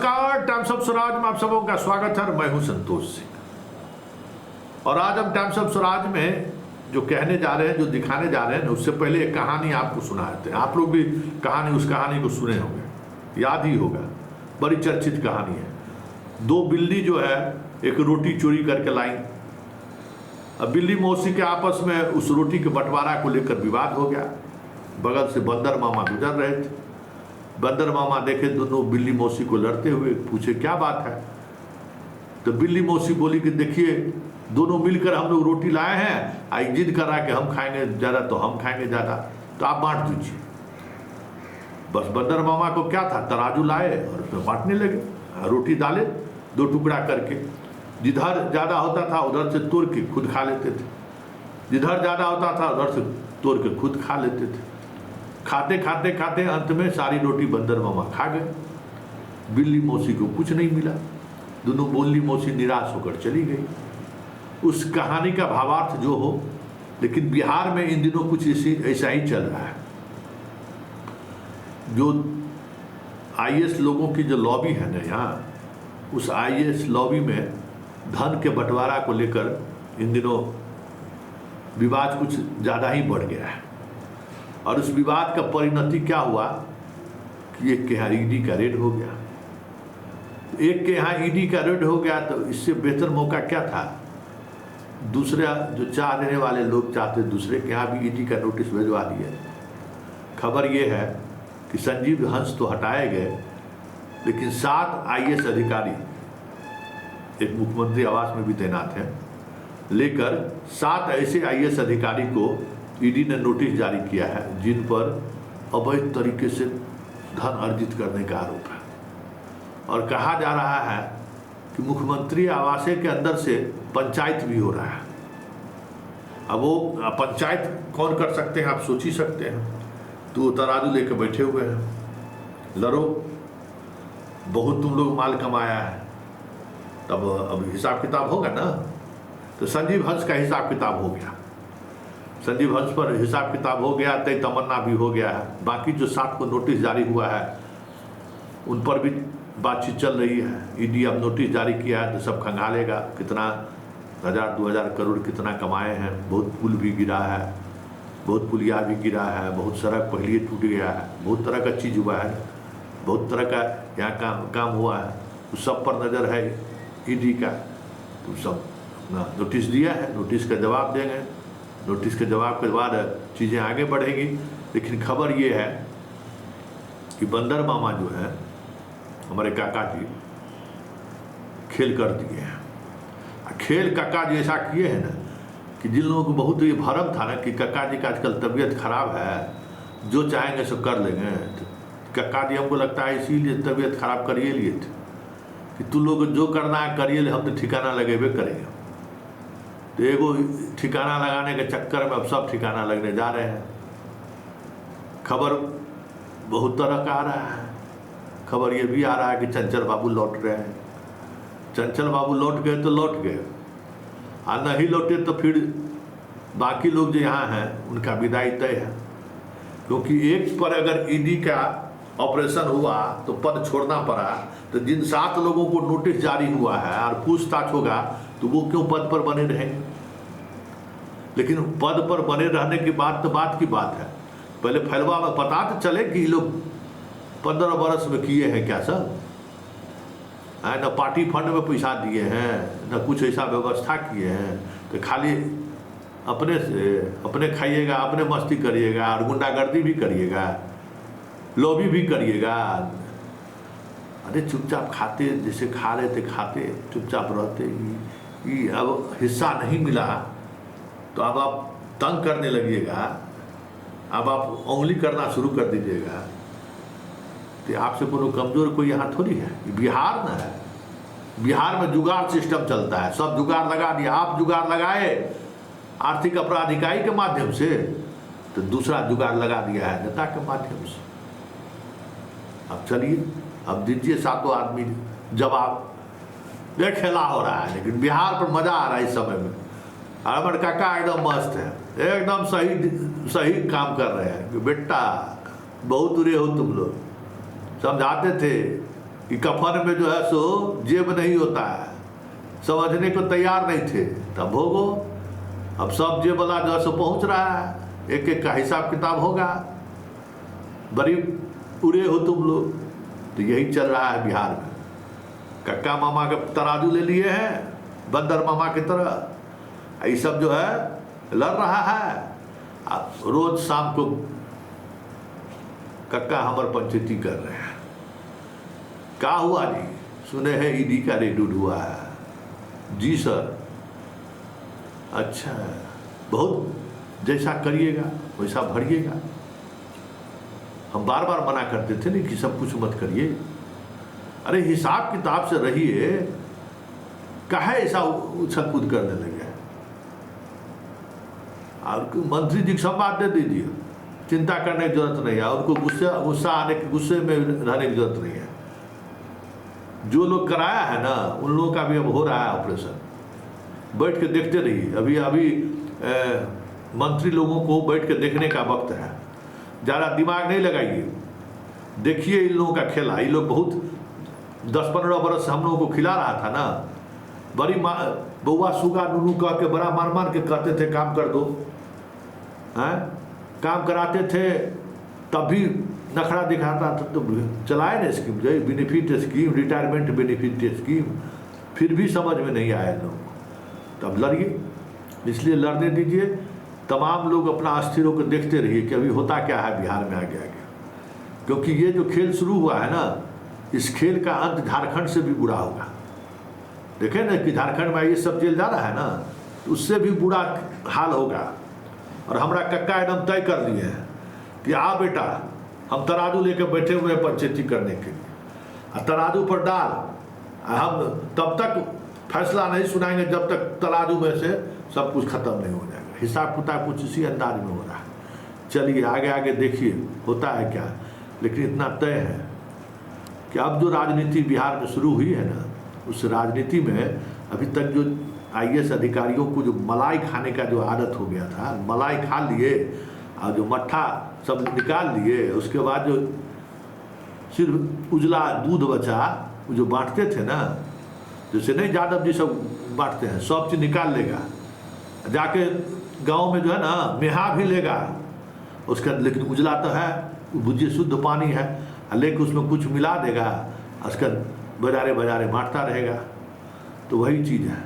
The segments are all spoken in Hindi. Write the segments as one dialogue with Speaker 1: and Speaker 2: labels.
Speaker 1: नमस्कार, टाइम्स ऑफ स्वराज में आप सबों का स्वागत है। मैं हूं संतोष सिंह और आज हम टाइम्स ऑफ स्वराज में जो कहने जा रहे हैं, जो दिखाने जा रहे हैं, उससे पहले एक कहानी आपको सुनाए थे। आप लोग भी उस कहानी को सुने होंगे, याद ही होगा। बड़ी चर्चित कहानी है। दो बिल्ली जो है एक रोटी चोरी करके लाई। अब बिल्ली मौसी के आपस में उस रोटी के बंटवारा को लेकर विवाद हो गया। बगल से बंदर मामा गुजर रहे थे। बंदर मामा देखे दोनों बिल्ली मौसी को लड़ते हुए, पूछे क्या बात है। तो बिल्ली मौसी बोली कि देखिए, दोनों मिलकर हम लोग रोटी लाए हैं, आई जिद कर रहा है कि हम खाएंगे ज़्यादा तो हम खाएंगे ज़्यादा, तो आप बांट दीजिए। बस बंदर मामा को क्या था, तराजू लाए और उसमें बांटने लगे। रोटी डाले दो टुकड़ा करके, जिधर ज़्यादा होता था उधर से तोड़ के खुद खा लेते थे, जिधर ज़्यादा होता था उधर से तोड़ के खुद खा लेते थे। खाते खाते खाते अंत में सारी रोटी बंदर मामा खा गए। बिल्ली मौसी को कुछ नहीं मिला। दोनों बिल्ली मौसी निराश होकर चली गई। उस कहानी का भावार्थ जो हो, लेकिन बिहार में इन दिनों कुछ ऐसा ही चल रहा है। जो आईएएस लोगों की जो लॉबी है ना यहाँ, उस आईएएस लॉबी में धन के बंटवारा को लेकर इन दिनों विवाद कुछ ज़्यादा ही बढ़ गया है। और उस विवाद का परिणति क्या हुआ कि एक के यहाँ ईडी का रेड हो गया। एक के यहाँ ईडी का रेड हो गया तो इससे बेहतर मौका क्या था। दूसरे जो चाह देने वाले लोग चाहते दूसरे के यहाँ भी ईडी का नोटिस भिजवा दिए। खबर ये है कि संजीव हंस तो हटाए गए, लेकिन 7 आईएएस अधिकारी, एक मुख्यमंत्री आवास में भी तैनात हैं, लेकर 7 ऐसे आईएएस अधिकारी को ईडी ने नोटिस जारी किया है जिन पर अवैध तरीके से धन अर्जित करने का आरोप है। और कहा जा रहा है कि मुख्यमंत्री आवास के अंदर से पंचायत भी हो रहा है। अब वो पंचायत कौन कर सकते हैं, आप सोच ही सकते हैं। तो तराजू लेकर बैठे हुए हैं, लड़ो, बहुत तुम लोग माल कमाया है, तब अब हिसाब किताब होगा ना। तो संजीव हंस का हिसाब किताब हो गया। संजीव हंस पर हिसाब किताब हो गया, तय तमन्ना भी हो गया है। बाकी जो 7 को नोटिस जारी हुआ है उन पर भी बातचीत चल रही है। ईडी अब नोटिस जारी किया है तो सब खंगालेगा कितना 1000-2000 करोड़ कितना कमाए हैं। बहुत पुल भी गिरा है, बहुत पुलिया भी गिरा है, बहुत सड़क पहले टूट गया है, बहुत तरह का चीज़ हुआ है, बहुत तरह का यहाँ काम हुआ है। उस सब पर नज़र है ईडी का। तो सब अपना नोटिस दिया है, नोटिस का जवाब देंगे। नोटिस के जवाब के बाद चीज़ें आगे बढ़ेगी। लेकिन खबर ये है कि बंदर मामा जो है हमारे काका जी, खेल कर दिए हैं। खेल काका जी ऐसा किए हैं ना कि जिन लोगों को बहुत ये भरम था ना कि काका जी का आजकल तबीयत खराब है, जो चाहेंगे सो कर लेंगे। तो काका जी हमको लगता है इसीलिए तबीयत खराब करिए लिए थे कि तू लोग जो करना है करिए, हम तो ठिकाना लगेबे करेंगे। तो एगो ठिकाना लगाने के चक्कर में अब सब ठिकाना लगने जा रहे हैं। खबर बहुत तरह का आ रहा है। खबर ये भी आ रहा है कि चंचल बाबू लौट रहे हैं। चंचल बाबू लौट गए तो लौट गए, और नहीं लौटे तो फिर बाकी लोग जो यहाँ हैं उनका विदाई तय है। क्योंकि एक पर अगर ईडी का ऑपरेशन हुआ तो पद छोड़ना पड़ा, तो जिन 7 लोगों को नोटिस जारी हुआ है और पूछताछ होगा तो वो क्यों पद पर बने रहेंगे। लेकिन पद पर बने रहने की बात तो बात की बात है। पहले फैलवा में पता तो चले कि लोग 15 बरस में किए हैं क्या सब, न पार्टी फंड में पैसा दिए हैं, न कुछ ऐसा व्यवस्था किए हैं। तो खाली अपने से अपने खाइएगा, अपने मस्ती करिएगा और गुंडागर्दी भी करिएगा, लॉबी भी करिएगा। अरे चुपचाप खाते, जैसे खा रहे थे खाते, चुपचाप रहते। कि अब हिस्सा नहीं मिला तो अब आप तंग करने लगिएगा, अब आप उंगली करना शुरू कर दीजिएगा। तो आपसे कोनो कमज़ोर कोई यहाँ थोड़ी है। बिहार ना है, बिहार में जुगाड़ सिस्टम चलता है। सब जुगाड़ लगा दिया। आप जुगाड़ लगाए आर्थिक अपराध इकाई के माध्यम से, तो दूसरा जुगाड़ लगा दिया है नेता के माध्यम से। अब चलिए, अब दीजिए 7 आदमी जवाब। ये खेला हो रहा है, लेकिन बिहार पर मजा आ रहा है इस समय में। हमारे काका एकदम मस्त है, एकदम सही काम कर रहे हैं कि बेटा बहुत दूरे हो तुम लोग। समझाते थे कि कफन में जो है सो जेब नहीं होता है, समझने को तैयार नहीं थे। तब भोगो, अब सब जेब वाला जो है सो पहुँच रहा है, एक एक का हिसाब किताब होगा। बड़ी उड़े हो तुम लोग, तो यही चल रहा है बिहार में। कक्का मामा के तराजू ले लिए हैं बंदर मामा की तरह, ये सब जो है लड़ रहा है। अब रोज शाम को कक्का हमर पंचायती कर रहे हैं। क्या हुआ जी? सुने हैं ईडी का रेड हुआ है। जी सर। अच्छा, बहुत जैसा करिएगा वैसा भरिएगा। हम बार बार मना करते थे नहीं कि सब कुछ मत करिए। अरे हिसाब किताब से रहिए, काहे ऐसा उछल कूद करने लगे? और मंत्री जी को सब बात दे दीजिए, चिंता करने की जरूरत नहीं है। उनको गुस्सा आने के गुस्से में रहने की जरूरत नहीं है। जो लोग कराया है ना, उन लोगों का भी अब हो रहा है ऑपरेशन। बैठ के देखते रहिए। अभी मंत्री लोगों को बैठ के देखने का वक्त है। ज़्यादा दिमाग नहीं लगाइए, देखिए इन लोगों का खेला। ये लोग बहुत 10-15 बरस से हम लोगों को खिला रहा था ना। बड़ी बउआ सुगा नूनू कह के बड़ा मार मार के कहते थे काम कर दो, हैं काम कराते थे, तब भी नखरा दिखाता था। तो चलाए ना स्कीम, जो benefit scheme, retirement benefit scheme, फिर भी समझ में नहीं आया लोगों को। तब लड़िए, इसलिए लड़ने दीजिए। तमाम लोग अपना अस्थिर होकर देखते रहिए कि अभी होता क्या है बिहार में आगे आगे। क्योंकि ये जो खेल शुरू हुआ है ना, इस खेल का अंत झारखंड से भी बुरा होगा। देखें ना कि झारखंड में ये सब जेल जा रहा है ना, तो उससे भी बुरा हाल होगा। और हमारा कक्का एकदम तय कर दिए हैं कि आ बेटा, हम तराजू लेकर बैठे हुए हैं पंचायती करने के लिए। तराजू पर डाल, हम तब तक फैसला नहीं सुनाएंगे जब तक तराजू में से सब कुछ खत्म नहीं हो जाएगा। हिसाब किताब कुछ इसी अंदाज में हो रहा है। चलिए आगे आगे देखिए होता है क्या। लेकिन इतना तय है कि अब जो राजनीति बिहार में शुरू हुई है ना, उस राजनीति में अभी तक जो IAS अधिकारियों को जो मलाई खाने का जो आदत हो गया था, मलाई खा लिए और जो मट्ठा सब निकाल लिए, उसके बाद जो सिर्फ उजला दूध बचा, वो जो बांटते थे ना, जैसे नहीं यादव जी सब बांटते हैं, सब चीज़ निकाल लेगा, जाके गांव में जो है ना मेहा भी लेगा उसका। लेकिन उजला तो है, भुज्जी शुद्ध पानी है, लेकिन उसमें कुछ मिला देगा, उसका बाजारे बाजारे बांटता रहेगा। तो वही चीज़ है।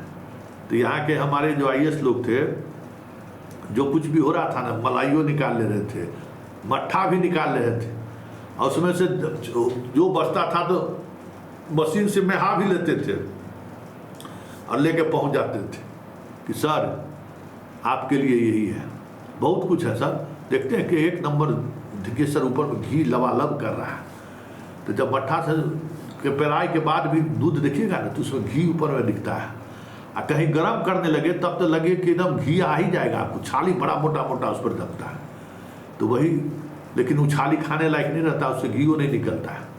Speaker 1: तो यहाँ के हमारे जो IAS लोग थे, जो कुछ भी हो रहा था ना, मलाइयों निकाल ले रहे थे, मट्ठा भी निकाल ले रहे थे, और उसमें से जो बचता था तो मशीन से मेहा भी लेते थे और लेके पहुँच जाते थे कि सर आपके लिए यही है। बहुत कुछ है सर। देखते हैं कि एक नंबर धिकेसर ऊपर में घी लबालब कर रहा है। तो जब मट्ठा से के पेराई के बाद भी दूध देखिएगा ना, तो उसमें घी ऊपर में दिखता है। और कहीं गर्म करने लगे तब तो लगे कि एकदम घी आ ही जाएगा आपको, छाली बड़ा मोटा मोटा उस पर जमता है। तो वही, लेकिन वो छाली खाने लायक नहीं रहता, उससे घी वो नहीं निकलता है।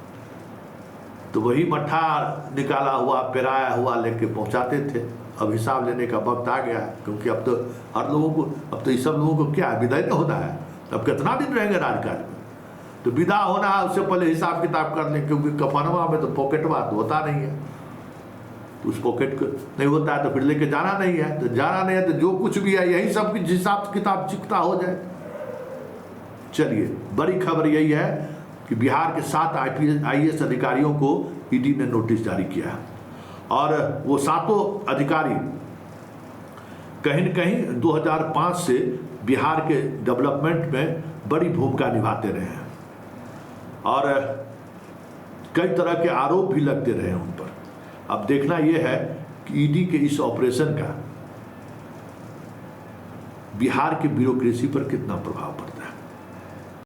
Speaker 1: तो वही मट्ठा निकाला हुआ पेराया हुआ लेके पहुँचाते थे। अब हिसाब लेने का वक्त आ गया, क्योंकि अब तो हर लोगों को, अब तो इस सब लोगों को क्या है, विदाई तो होना है। अब कितना दिन रहेंगे राजकाज में, तो विदा होना है, उससे पहले हिसाब किताब कर लें। क्योंकि कफनवा में तो पॉकेटवा तो होता नहीं है, तो उस पॉकेट को नहीं होता है तो फिर लेके जाना नहीं है। तो जाना नहीं है तो जो कुछ भी है यही सब कुछ हिसाब किताब चिकता हो जाए। चलिए, बड़ी खबर यही है कि बिहार के 7 IAS अधिकारियों को ED ने नोटिस जारी किया है। और वो 7 अधिकारी कहीं न कहीं 2005 से बिहार के डेवलपमेंट में बड़ी भूमिका निभाते रहे हैं और कई तरह के आरोप भी लगते रहे उन पर। अब देखना यह है कि ED के इस ऑपरेशन का बिहार की ब्यूरोक्रेसी पर कितना प्रभाव पड़ता है।